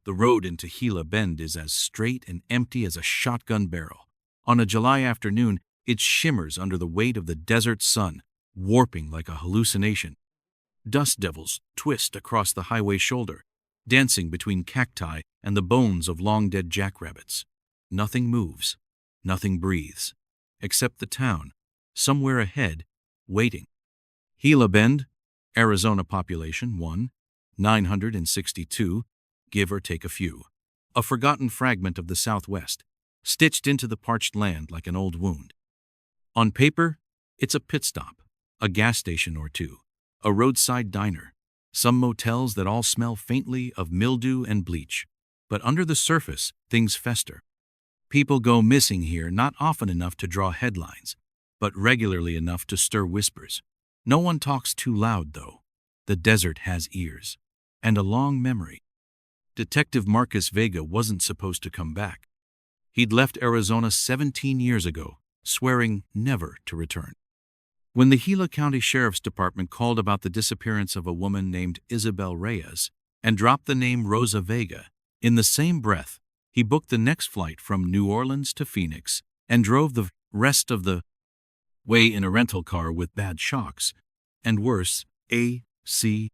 The road into Gila Bend is as straight and empty as a shotgun barrel. On a July afternoon, it shimmers under the weight of the desert sun, warping like a hallucination. Dust devils twist across the highway shoulder, dancing between cacti and the bones of long-dead jackrabbits. Nothing moves, nothing breathes, except the town, somewhere ahead, waiting. Gila Bend, Arizona population 962, give or take a few. A forgotten fragment of the Southwest, stitched into the parched land like an old wound. On paper, it's a pit stop, a gas station or two, a roadside diner, some motels that all smell faintly of mildew and bleach. But under the surface, things fester. People go missing here not often enough to draw headlines, but regularly enough to stir whispers. No one talks too loud, though. The desert has ears, and a long memory. Detective Marcus Vega wasn't supposed to come back. He'd left Arizona 17 years ago, swearing never to return. When the Gila County Sheriff's Department called about the disappearance of a woman named Isabel Reyes and dropped the name Rosa Vega, in the same breath, he booked the next flight from New Orleans to Phoenix and drove the rest of the way in a rental car with bad shocks, and worse, AC.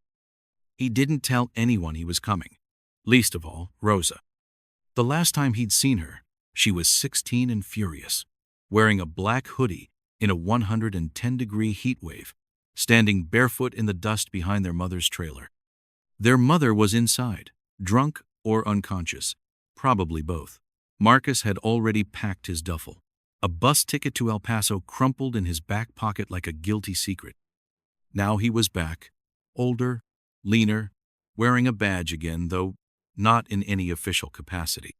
He didn't tell anyone he was coming, least of all Rosa. The last time he'd seen her, she was 16 and furious, wearing a black hoodie in a 110-degree heat wave, standing barefoot in the dust behind their mother's trailer. Their mother was inside, drunk or unconscious, probably both. Marcus had already packed his duffel. A bus ticket to El Paso crumpled in his back pocket like a guilty secret. Now he was back, older, leaner, wearing a badge again, though not in any official capacity.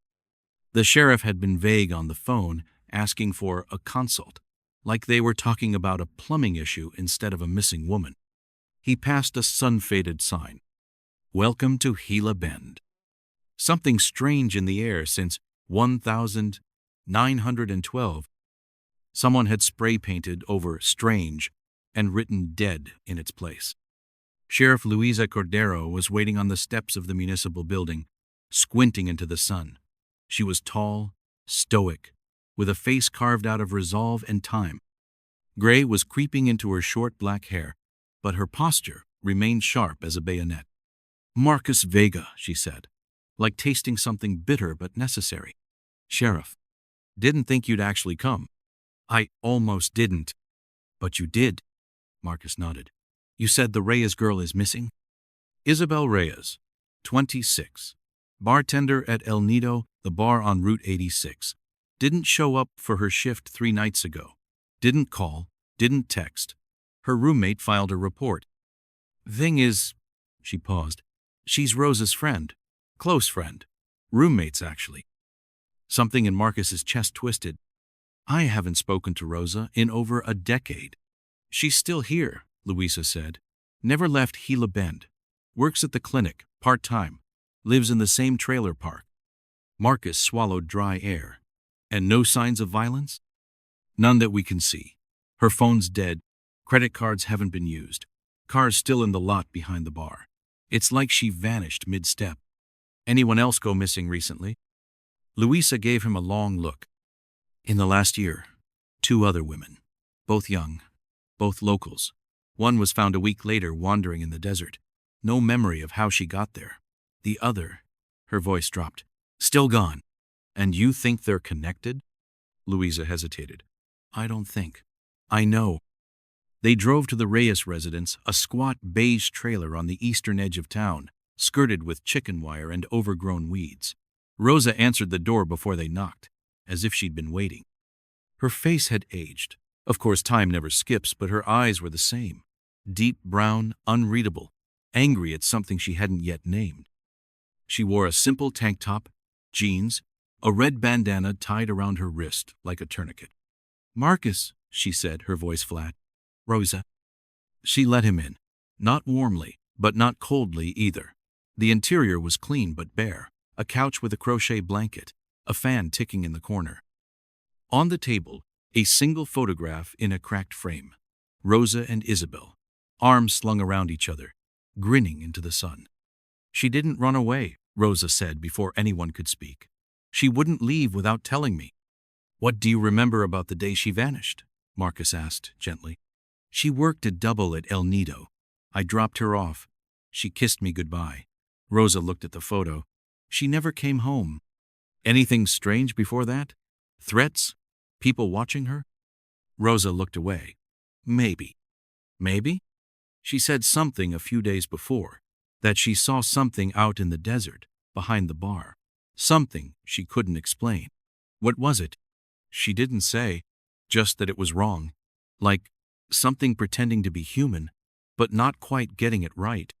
The sheriff had been vague on the phone, asking for a consult, like they were talking about a plumbing issue instead of a missing woman. He passed a sun-faded sign. "Welcome to Gila Bend." Something strange in the air since 1912. Someone had spray-painted over "strange" and written "dead" in its place. Sheriff Luisa Cordero was waiting on the steps of the municipal building, squinting into the sun. She was tall, stoic, with a face carved out of resolve and time. Gray was creeping into her short black hair, but her posture remained sharp as a bayonet. "Marcus Vega," she said, like tasting something bitter but necessary. "Sheriff, didn't think you'd actually come." "I almost didn't." "But you did." Marcus nodded. "You said the Reyes girl is missing?" Isabel Reyes, 26, bartender at El Nido, the bar on Route 86. Didn't show up for her shift 3 nights ago. Didn't call, didn't text. Her roommate filed a report. "Thing is," she paused, "she's Rosa's friend. Close friend. Roommates, actually." Something in Marcus's chest twisted. "I haven't spoken to Rosa in over a decade." "She's still here," Luisa said. "Never left Gila Bend. Works at the clinic, part-time. Lives in the same trailer park." Marcus swallowed dry air. "And no signs of violence?" "None that we can see. Her phone's dead. Credit cards haven't been used. Car's still in the lot behind the bar. It's like she vanished mid-step." "Anyone else go missing recently?" Luisa gave him a long look. "In the last year, 2 other women. Both young. Both locals. One was found a week later wandering in the desert. No memory of how she got there. The other," her voice dropped, "still gone." "And you think they're connected?" Luisa hesitated. "I don't think. I know." They drove to the Reyes residence, a squat beige trailer on the eastern edge of town, skirted with chicken wire and overgrown weeds. Rosa answered the door before they knocked, as if she'd been waiting. Her face had aged. Of course, time never skips, but her eyes were the same. Deep brown, unreadable, angry at something she hadn't yet named. She wore a simple tank top, jeans, a red bandana tied around her wrist like a tourniquet. "Marcus," she said, her voice flat. "Rosa." She let him in, not warmly, but not coldly either. The interior was clean but bare, a couch with a crochet blanket, a fan ticking in the corner. On the table, a single photograph in a cracked frame. Rosa and Isabel, arms slung around each other, grinning into the sun. "She didn't run away," Rosa said before anyone could speak. She wouldn't leave without telling me. What do you remember about the day she vanished? Marcus asked gently. She worked a double at El Nido. I dropped her off. She kissed me goodbye. Rosa looked at the photo. She never came home. Anything strange before that? Threats? People watching her? Rosa looked away. Maybe. Maybe? She said something a few days before, that she saw something out in the desert, behind the bar. Something she couldn't explain. What was it? She didn't say, just that it was wrong. Like something pretending to be human, but not quite getting it right.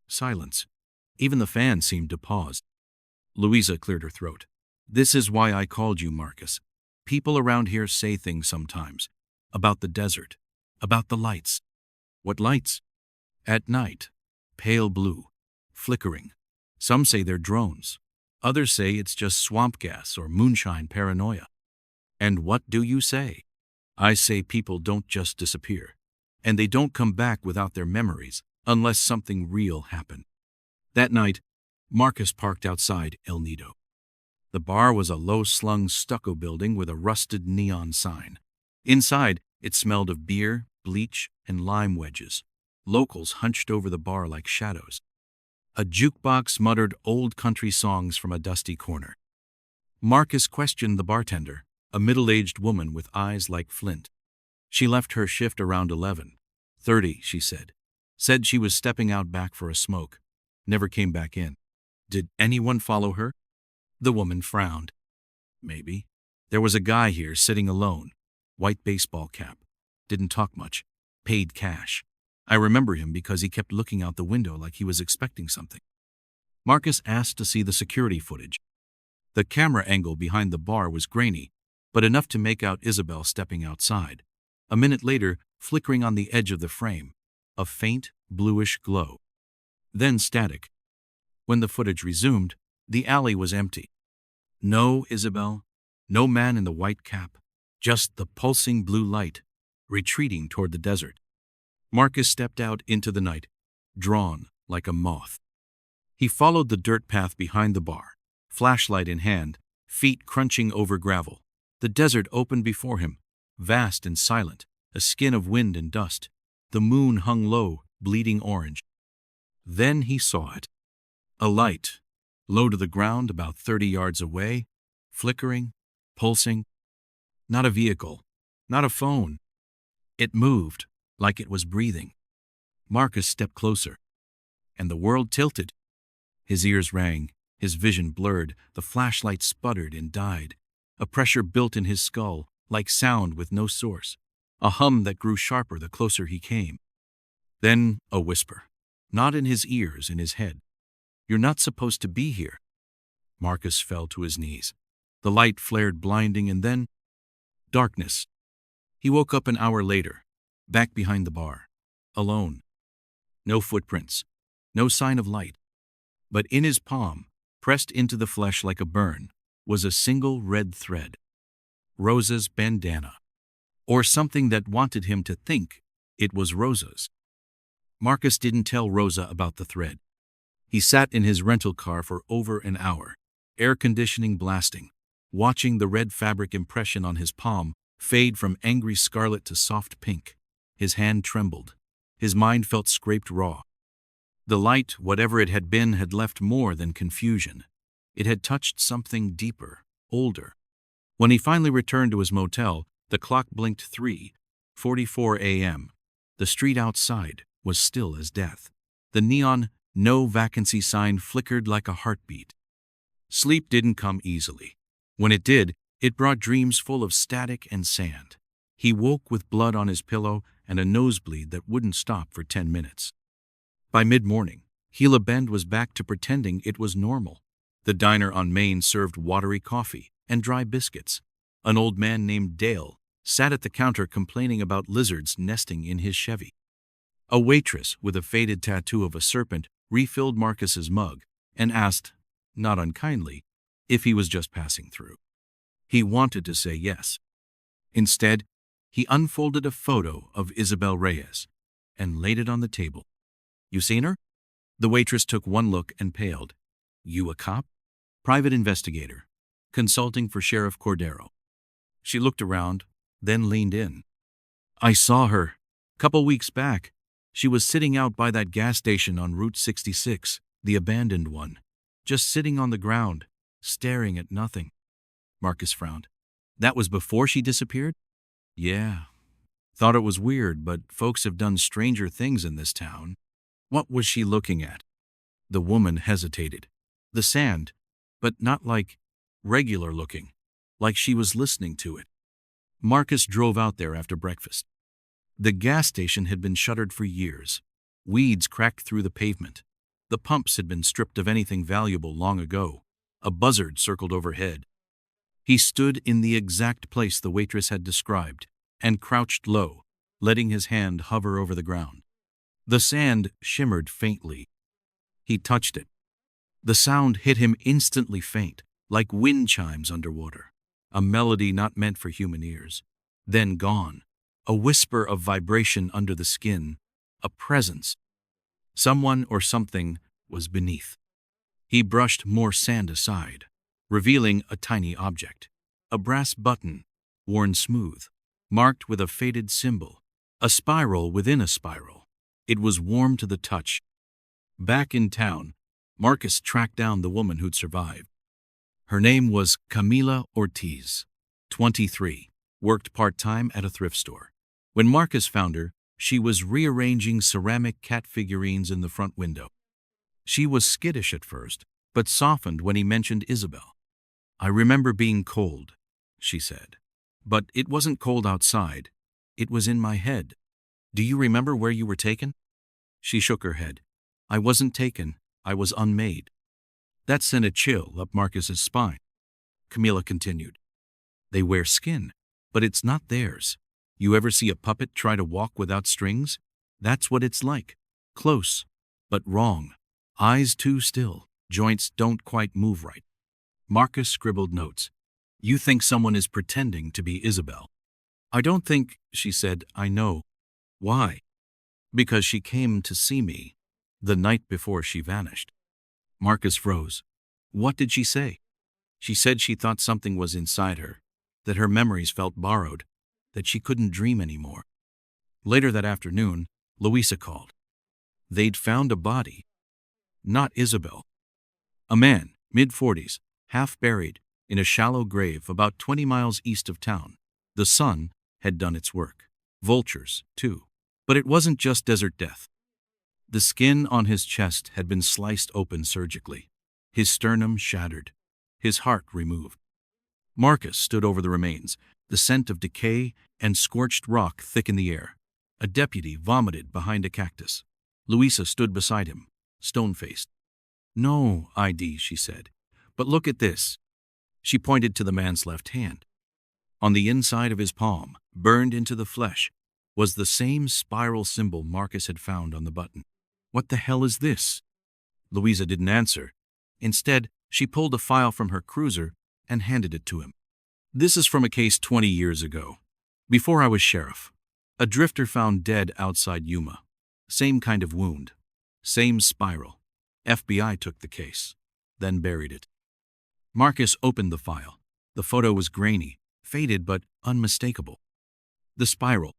Silence. Even the fan seemed to pause. Louisa cleared her throat. This is why I called you, Marcus. People around here say things sometimes. About the desert. About the lights. What lights? At night. Pale blue. Flickering. Some say they're drones. Others say it's just swamp gas or moonshine paranoia. And what do you say? I say people don't just disappear. And they don't come back without their memories, unless something real happened. That night, Marcus parked outside El Nido. The bar was a low-slung stucco building with a rusted neon sign. Inside, it smelled of beer, bleach, and lime wedges. Locals hunched over the bar like shadows. A jukebox muttered old country songs from a dusty corner. Marcus questioned the bartender, a middle-aged woman with eyes like flint. She left her shift around 11:30, she said. Said she was stepping out back for a smoke. Never came back in. Did anyone follow her? The woman frowned. Maybe. There was a guy here sitting alone. White baseball cap. Didn't talk much. Paid cash. I remember him because he kept looking out the window like he was expecting something. Marcus asked to see the security footage. The camera angle behind the bar was grainy, but enough to make out Isabel stepping outside. A minute later, flickering on the edge of the frame, a faint, bluish glow. Then static. When the footage resumed, the alley was empty. No Isabel, no man in the white cap, just the pulsing blue light, retreating toward the desert. Marcus stepped out into the night, drawn like a moth. He followed the dirt path behind the bar, flashlight in hand, feet crunching over gravel. The desert opened before him, vast and silent, a skin of wind and dust. The moon hung low, bleeding orange. Then he saw it. A light, low to the ground about 30 yards away, flickering, pulsing. Not a vehicle, not a phone. It moved, like it was breathing. Marcus stepped closer, and the world tilted. His ears rang, his vision blurred, the flashlight sputtered and died. A pressure built in his skull, like sound with no source. A hum that grew sharper the closer he came. Then a whisper, not in his ears, in his head. You're not supposed to be here. Marcus fell to his knees. The light flared blinding, and then darkness. He woke up an hour later, back behind the bar, alone. No footprints, no sign of light. But in his palm, pressed into the flesh like a burn, was a single red thread. Rosa's bandana. Or something that wanted him to think it was Rosa's. Marcus didn't tell Rosa about the thread. He sat in his rental car for over an hour, air conditioning blasting, watching the red fabric impression on his palm fade from angry scarlet to soft pink. His hand trembled. His mind felt scraped raw. The light, whatever it had been, had left more than confusion. It had touched something deeper, older. When he finally returned to his motel, the clock blinked 3:44 a.m. The street outside was still as death. The neon "no vacancy" sign flickered like a heartbeat. Sleep didn't come easily. When it did, it brought dreams full of static and sand. He woke with blood on his pillow and a nosebleed that wouldn't stop for 10 minutes. By mid-morning, Gila Bend was back to pretending it was normal. The diner on Main served watery coffee and dry biscuits. An old man named Dale sat at the counter complaining about lizards nesting in his Chevy. A waitress with a faded tattoo of a serpent refilled Marcus's mug and asked, not unkindly, if he was just passing through. He wanted to say yes. Instead, he unfolded a photo of Isabel Reyes and laid it on the table. You seen her? The waitress took one look and paled. You a cop? Private investigator. Consulting for Sheriff Cordero. She looked around, then leaned in. I saw her. Couple weeks back. She was sitting out by that gas station on Route 66, the abandoned one. Just sitting on the ground, staring at nothing. Marcus frowned. That was before she disappeared? Yeah. Thought it was weird, but folks have done stranger things in this town. What was she looking at? The woman hesitated. The sand, but not like regular looking, like she was listening to it. Marcus drove out there after breakfast. The gas station had been shuttered for years. Weeds cracked through the pavement. The pumps had been stripped of anything valuable long ago. A buzzard circled overhead. He stood in the exact place the waitress had described and crouched low, letting his hand hover over the ground. The sand shimmered faintly. He touched it. The sound hit him instantly faint, like wind chimes underwater, a melody not meant for human ears. Then gone, a whisper of vibration under the skin, a presence. Someone or something was beneath. He brushed more sand aside, revealing a tiny object, a brass button, worn smooth, marked with a faded symbol, a spiral within a spiral. It was warm to the touch. Back in town, Marcus tracked down the woman who'd survived. Her name was Camila Ortiz, 23, worked part-time at a thrift store. When Marcus found her, she was rearranging ceramic cat figurines in the front window. She was skittish at first, but softened when he mentioned Isabel. I remember being cold, she said. But it wasn't cold outside. It was in my head. Do you remember where you were taken? She shook her head. I wasn't taken. I was unmade. That sent a chill up Marcus's spine. Camila continued. They wear skin, but it's not theirs. You ever see a puppet try to walk without strings? That's what it's like. Close, but wrong. Eyes too still. Joints don't quite move right. Marcus scribbled notes. You think someone is pretending to be Isabel? I don't think, she said, I know. Why? Because she came to see me the night before she vanished. Marcus froze. What did she say? She said she thought something was inside her, that her memories felt borrowed, that she couldn't dream anymore. Later that afternoon, Louisa called. They'd found a body. Not Isabel. A man, mid-40s, half buried, in a shallow grave about 20 miles east of town. The sun had done its work. Vultures, too. But it wasn't just desert death. The skin on his chest had been sliced open surgically, his sternum shattered, his heart removed. Marcus stood over the remains, the scent of decay and scorched rock thick in the air. A deputy vomited behind a cactus. Louisa stood beside him, stone-faced. No ID, she said. But look at this. She pointed to the man's left hand. On the inside of his palm, burned into the flesh, was the same spiral symbol Marcus had found on the button. What the hell is this? Louisa didn't answer. Instead, she pulled a file from her cruiser and handed it to him. This is from a case 20 years ago. Before I was sheriff. A drifter found dead outside Yuma. Same kind of wound. Same spiral. FBI took the case, then buried it. Marcus opened the file. The photo was grainy, faded but unmistakable. The spiral.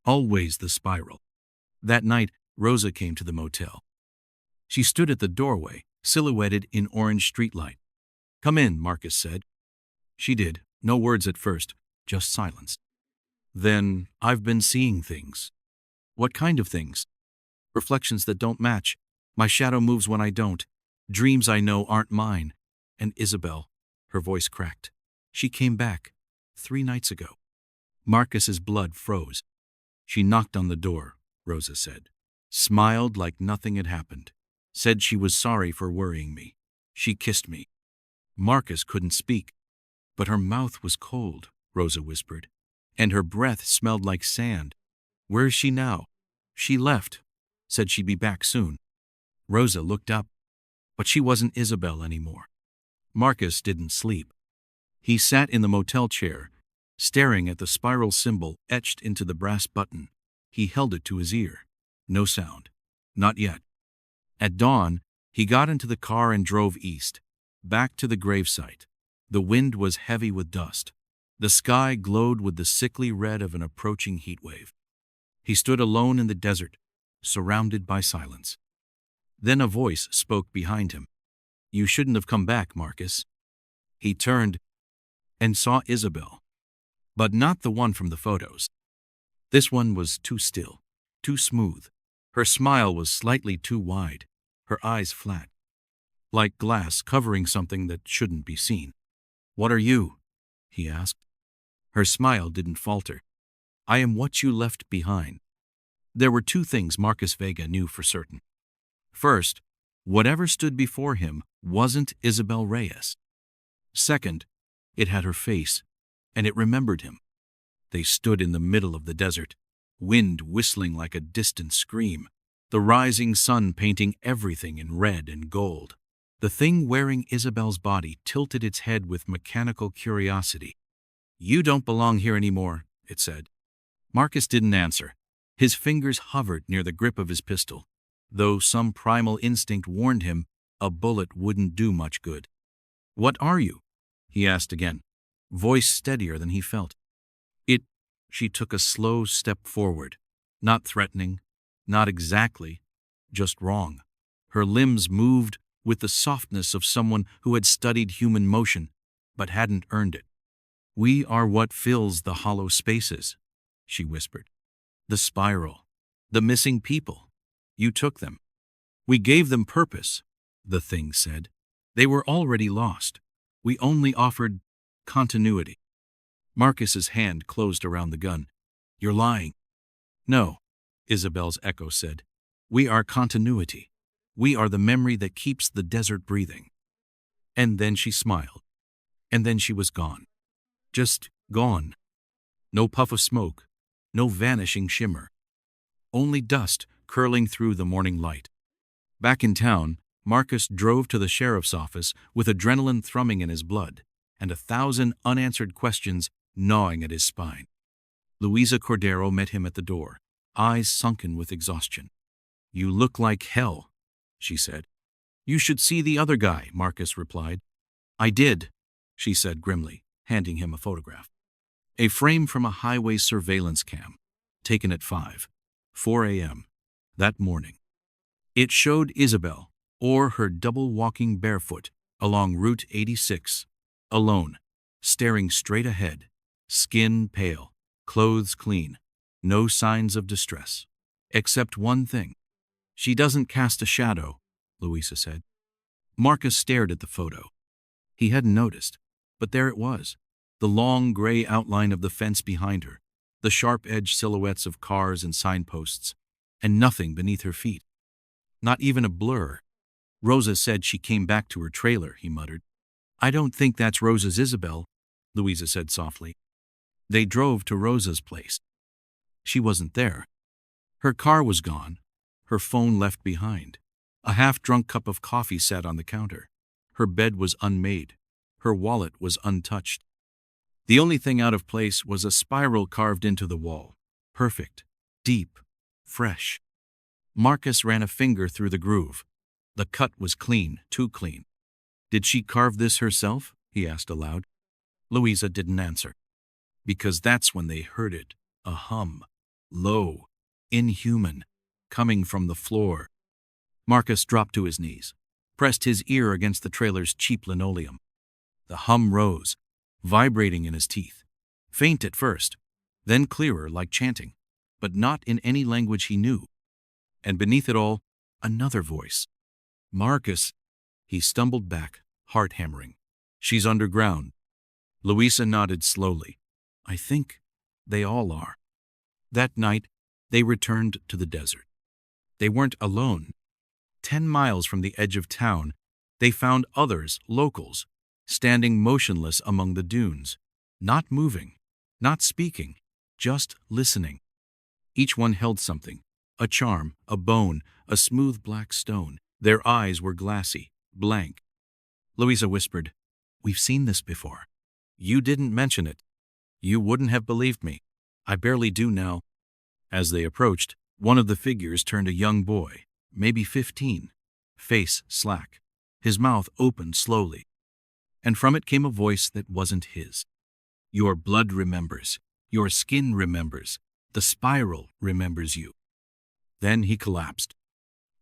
Always the spiral. That night, Rosa came to the motel. She stood at the doorway, silhouetted in orange streetlight. Come in, Marcus said. She did, no words at first, just silence. Then, I've been seeing things. What kind of things? Reflections that don't match. My shadow moves when I don't. Dreams I know aren't mine. And Isabel, her voice cracked. She came back 3 nights ago. Marcus's blood froze. She knocked on the door, Rosa said. Smiled like nothing had happened. Said she was sorry for worrying me. She kissed me. Marcus couldn't speak. But her mouth was cold, Rosa whispered. And her breath smelled like sand. Where is she now? She left. Said she'd be back soon. Rosa looked up. But she wasn't Isabel anymore. Marcus didn't sleep. He sat in the motel chair, staring at the spiral symbol etched into the brass button. He held it to his ear. No sound. Not yet. At dawn, He got into the car and drove east, back to the gravesite. The wind was heavy with dust. The sky glowed with the sickly red of an approaching heat wave. He stood alone in the desert, surrounded by silence. Then a voice spoke behind him. "You shouldn't have come back, Marcus." He turned and saw Isabel, but not the one from the photos. This one was too still, too smooth. Her smile was slightly too wide, her eyes flat, like glass covering something that shouldn't be seen. "What are you?" he asked. Her smile didn't falter. "I am what you left behind." There were two things Marcus Vega knew for certain. First, whatever stood before him wasn't Isabel Reyes. Second, it had her face, and it remembered him. They stood in the middle of the desert, wind whistling like a distant scream, the rising sun painting everything in red and gold. The thing wearing Isabel's body tilted its head with mechanical curiosity. "You don't belong here anymore," it said. Marcus didn't answer. His fingers hovered near the grip of his pistol, though some primal instinct warned him a bullet wouldn't do much good. "What are you?" he asked again, voice steadier than he felt. She took a slow step forward, not threatening, not exactly, just wrong. Her limbs moved with the softness of someone who had studied human motion, but hadn't earned it. "We are what fills the hollow spaces," she whispered. "The spiral, the missing people. You took them." "We gave them purpose," the thing said. "They were already lost. We only offered continuity." Marcus's hand closed around the gun. "You're lying." "No," Isabel's echo said. "We are continuity. We are the memory that keeps the desert breathing." And then she smiled. And then she was gone. Just gone. No puff of smoke, no vanishing shimmer. Only dust curling through the morning light. Back in town, Marcus drove to the sheriff's office with adrenaline thrumming in his blood and 1,000 unanswered questions gnawing at his spine. Luisa Cordero met him at the door, eyes sunken with exhaustion. "You look like hell," she said. "You should see the other guy," Marcus replied. "I did," she said grimly, handing him a photograph. A frame from a highway surveillance cam, taken at 4 a.m. that morning. It showed Isabel, or her double walking barefoot, along Route 86, alone, staring straight ahead, skin pale, clothes clean, no signs of distress. Except one thing. "She doesn't cast a shadow," Luisa said. Marcus stared at the photo. He hadn't noticed, but there it was, the long gray outline of the fence behind her, the sharp-edged silhouettes of cars and signposts, and nothing beneath her feet. Not even a blur. "Rosa said she came back to her trailer," he muttered. "I don't think that's Rosa's Isabel," Luisa said softly. They drove to Rosa's place. She wasn't there. Her car was gone, her phone left behind. A half-drunk cup of coffee sat on the counter. Her bed was unmade. Her wallet was untouched. The only thing out of place was a spiral carved into the wall. Perfect, deep, fresh. Marcus ran a finger through the groove. The cut was clean, too clean. "Did she carve this herself?" he asked aloud. Luisa didn't answer. Because that's when they heard it, a hum, low, inhuman, coming from the floor. Marcus dropped to his knees, pressed his ear against the trailer's cheap linoleum. The hum rose, vibrating in his teeth. Faint at first, then clearer like chanting, but not in any language he knew. And beneath it all, another voice. "Marcus." He stumbled back, heart hammering. "She's underground." Luisa nodded slowly. "I think they all are." That night, they returned to the desert. They weren't alone. 10 miles from the edge of town, they found others, locals, standing motionless among the dunes, not moving, not speaking, just listening. Each one held something, a charm, a bone, a smooth black stone. Their eyes were glassy, blank. Luisa whispered, "We've seen this before. You didn't mention it. You wouldn't have believed me. I barely do now." As they approached, one of the figures turned a young boy, maybe 15, face slack. His mouth opened slowly, and from it came a voice that wasn't his. Your blood remembers. Your skin remembers. The spiral remembers you. Then he collapsed.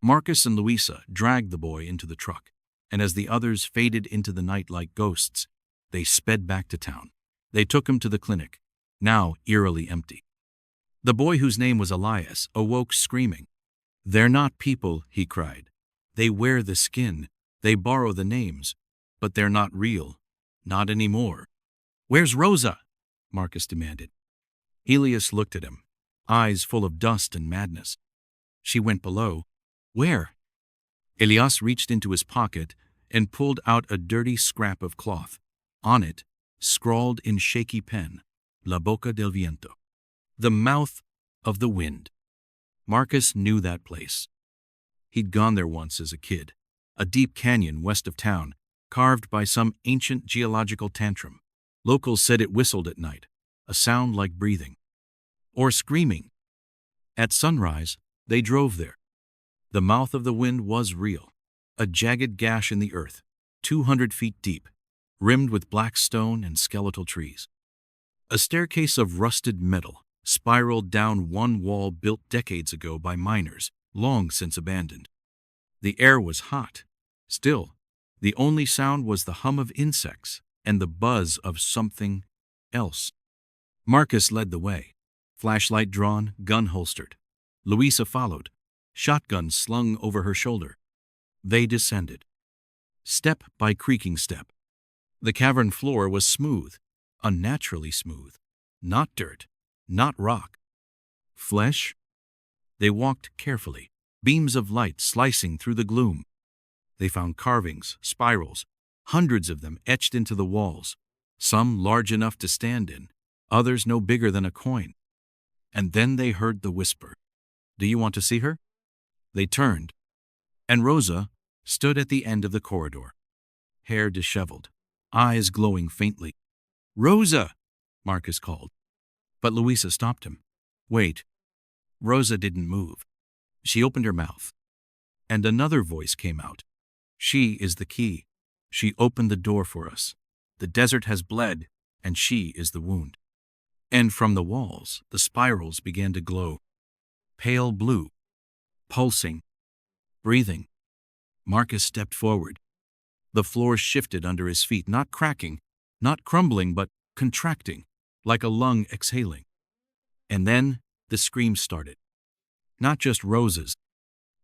Marcus and Louisa dragged the boy into the truck, and as the others faded into the night like ghosts, they sped back to town. They took him to the clinic, now eerily empty. The boy, whose name was Elias, awoke screaming. They're not people, he cried. They wear the skin, they borrow the names, but they're not real. Not anymore. Where's Rosa? Marcus demanded. Elias looked at him, eyes full of dust and madness. She went below. Where? Elias reached into his pocket and pulled out a dirty scrap of cloth. On it, scrawled in shaky pen, La Boca del Viento. The mouth of the wind. Marcus knew that place. He'd gone there once as a kid, a deep canyon west of town, carved by some ancient geological tantrum. Locals said it whistled at night, a sound like breathing. Or screaming. At sunrise, they drove there. The mouth of the wind was real, a jagged gash in the earth, 200 feet deep, rimmed with black stone and skeletal trees. A staircase of rusted metal spiraled down one wall built decades ago by miners, long since abandoned. The air was hot. Still, the only sound was the hum of insects and the buzz of something else. Marcus led the way, flashlight drawn, gun holstered. Louisa followed, shotgun slung over her shoulder. They descended, step by creaking step. The cavern floor was smooth, unnaturally smooth. Not dirt, not rock. Flesh? They walked carefully, beams of light slicing through the gloom. They found carvings, spirals, hundreds of them etched into the walls, some large enough to stand in, others no bigger than a coin. And then they heard the whisper. Do you want to see her? They turned, and Rosa stood at the end of the corridor, hair disheveled, eyes glowing faintly. Rosa! Marcus called. But Louisa stopped him. Wait. Rosa didn't move. She opened her mouth, and another voice came out. She is the key. She opened the door for us. The desert has bled, and she is the wound. And from the walls, the spirals began to glow. Pale blue, pulsing, breathing. Marcus stepped forward. The floor shifted under his feet, not cracking, not crumbling, but contracting, like a lung exhaling. And then the screams started. Not just Rosa's,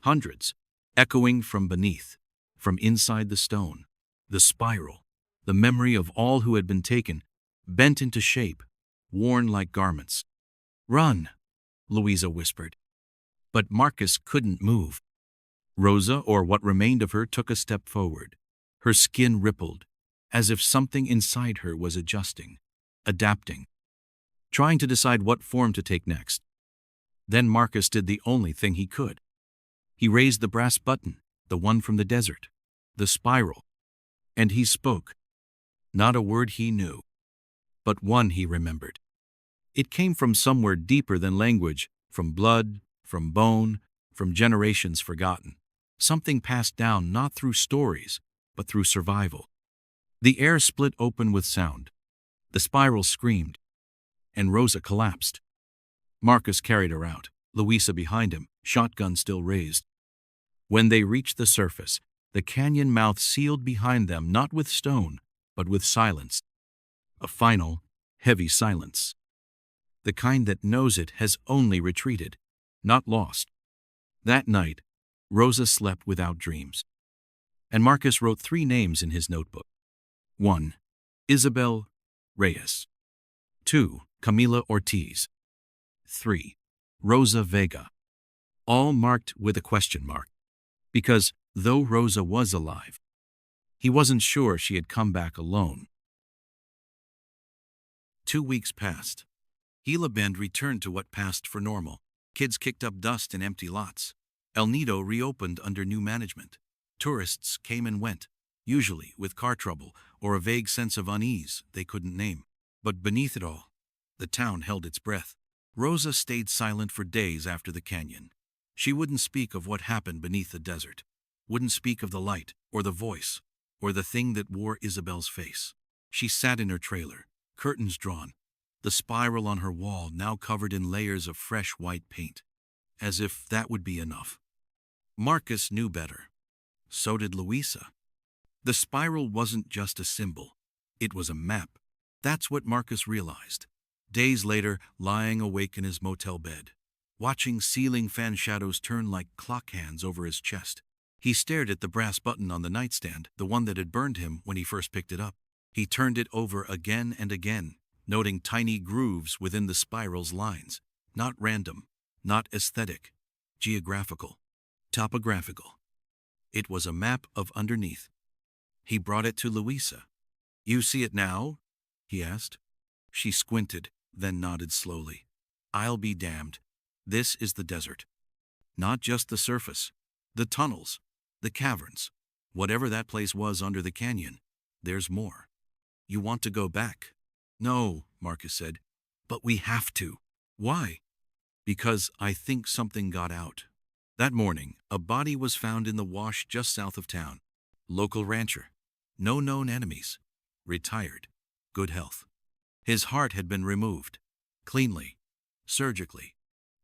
hundreds, echoing from beneath, from inside the stone, the spiral, the memory of all who had been taken, bent into shape, worn like garments. Run, Louisa whispered. But Marcus couldn't move. Rosa, or what remained of her, took a step forward. Her skin rippled, as if something inside her was adjusting, adapting, trying to decide what form to take next. Then Marcus did the only thing he could. He raised the brass button, the one from the desert, the spiral, and he spoke. Not a word he knew, but one he remembered. It came from somewhere deeper than language, from blood, from bone, from generations forgotten. Something passed down not through stories, but through survival. The air split open with sound. The spiral screamed, and Rosa collapsed. Marcus carried her out, Louisa behind him, shotgun still raised. When they reached the surface, the canyon mouth sealed behind them not with stone, but with silence. A final, heavy silence. The kind that knows it has only retreated, not lost. That night, Rosa slept without dreams. And Marcus wrote 3 names in his notebook. 1. Isabel Reyes. 2. Camila Ortiz. 3. Rosa Vega. All marked with a question mark. Because, though Rosa was alive, he wasn't sure she had come back alone. 2 weeks passed. Gila Bend returned to what passed for normal. Kids kicked up dust in empty lots. El Nido reopened under new management. Tourists came and went, usually with car trouble or a vague sense of unease they couldn't name. But beneath it all, the town held its breath. Rosa stayed silent for days after the canyon. She wouldn't speak of what happened beneath the desert. wouldn't speak of the light, or the voice, or the thing that wore Isabel's face. She sat in her trailer, curtains drawn, the spiral on her wall now covered in layers of fresh white paint, as if that would be enough. Marcus knew better. So did Louisa. The spiral wasn't just a symbol. It was a map. That's what Marcus realized. Days later, lying awake in his motel bed, watching ceiling fan shadows turn like clock hands over his chest, he stared at the brass button on the nightstand, the one that had burned him when he first picked it up. He turned it over again and again, noting tiny grooves within the spiral's lines. Not random, not aesthetic, geographical, topographical. It was a map of underneath. He brought it to Louisa. "You see it now?" he asked. She squinted, then nodded slowly. "I'll be damned. This is the desert. Not just the surface, the tunnels, the caverns. Whatever that place was under the canyon, there's more. You want to go back?" "No," Marcus said, "but we have to." "Why?" "Because I think something got out." That morning, a body was found in the wash just south of town. Local rancher. No known enemies. Retired. Good health. His heart had been removed. Cleanly. Surgically.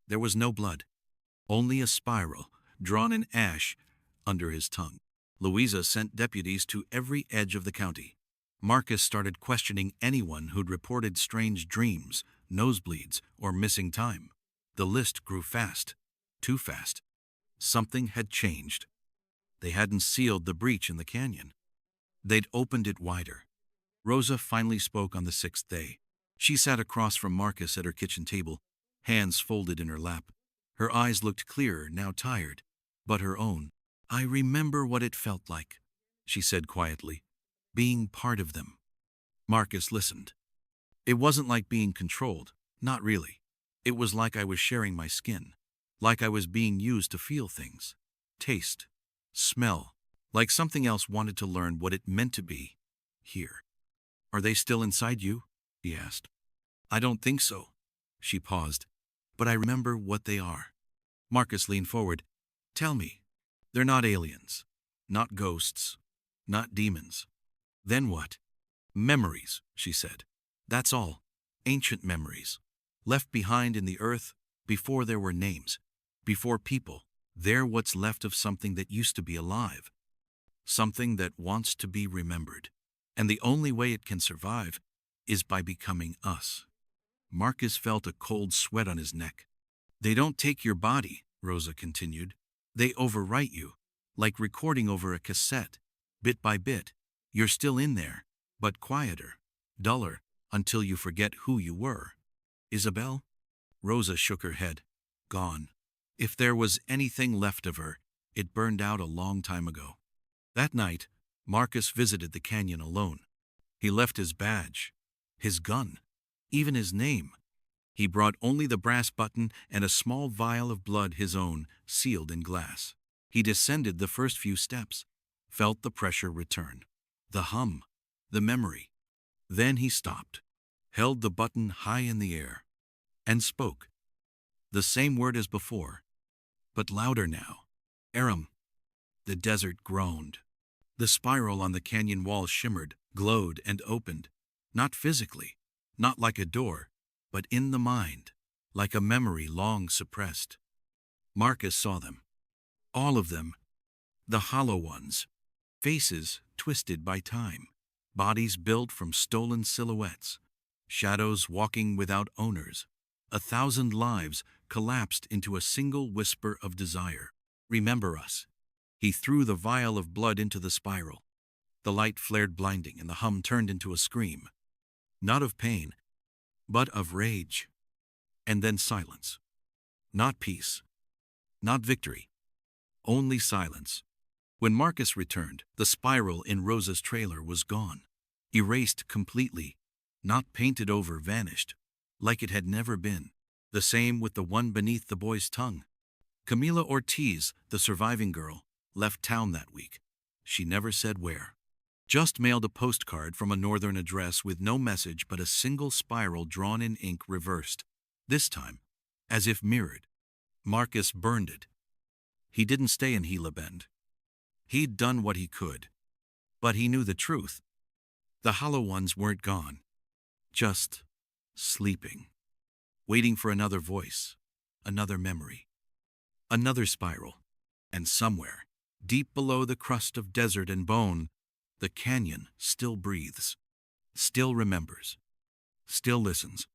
There was no blood. Only a spiral, drawn in ash, under his tongue. Louisa sent deputies to every edge of the county. Marcus started questioning anyone who'd reported strange dreams, nosebleeds, or missing time. The list grew fast. Too fast. Something had changed. They hadn't sealed the breach in the canyon. They'd opened it wider. Rosa finally spoke on the 6th day. She sat across from Marcus at her kitchen table, hands folded in her lap. Her eyes looked clearer, now tired, but her own. "I remember what it felt like," she said quietly, "being part of them." Marcus listened. "It wasn't like being controlled, not really. It was like I was sharing my skin, like I was being used to feel things, taste, smell, like something else wanted to learn what it meant to be here." "Are they still inside you?" he asked. "I don't think so." She paused. "But I remember what they are." Marcus leaned forward. "Tell me." "They're not aliens, not ghosts, not demons." "Then what?" "Memories," she said. "That's all. Ancient memories. Left behind in the earth before there were names, before people. They're what's left of something that used to be alive. Something that wants to be remembered. And the only way it can survive is by becoming us." Marcus felt a cold sweat on his neck. "They don't take your body," Rosa continued. "They overwrite you, like recording over a cassette. Bit by bit, you're still in there, but quieter, duller, until you forget who you were." "Isabel?" Rosa shook her head. "Gone. If there was anything left of her, it burned out a long time ago." That night, Marcus visited the canyon alone. He left his badge, his gun, even his name. He brought only the brass button and a small vial of blood, his own, sealed in glass. He descended the first few steps, felt the pressure return, the hum, the memory. Then he stopped, held the button high in the air, and spoke. The same word as before, but louder now. "Aram." The desert groaned. The spiral on the canyon wall shimmered, glowed, and opened. Not physically, not like a door, but in the mind, like a memory long suppressed. Marcus saw them. All of them. The hollow ones. Faces twisted by time. Bodies built from stolen silhouettes. Shadows walking without owners. 1,000 lives collapsed into a single whisper of desire. "Remember us." He threw the vial of blood into the spiral. The light flared blinding and the hum turned into a scream. Not of pain, but of rage. And then silence. Not peace. Not victory. Only silence. When Marcus returned, the spiral in Rosa's trailer was gone. Erased completely. Not painted over, vanished. Like it had never been. The same with the one beneath the boy's tongue. Camila Ortiz, the surviving girl, left town that week. She never said where. Just mailed a postcard from a northern address with no message but a single spiral drawn in ink reversed. This time, as if mirrored. Marcus burned it. He didn't stay in Gila Bend. He'd done what he could, but he knew the truth. The hollow ones weren't gone, just sleeping, waiting for another voice, another memory, another spiral. And somewhere, deep below the crust of desert and bone, the canyon still breathes, still remembers, still listens.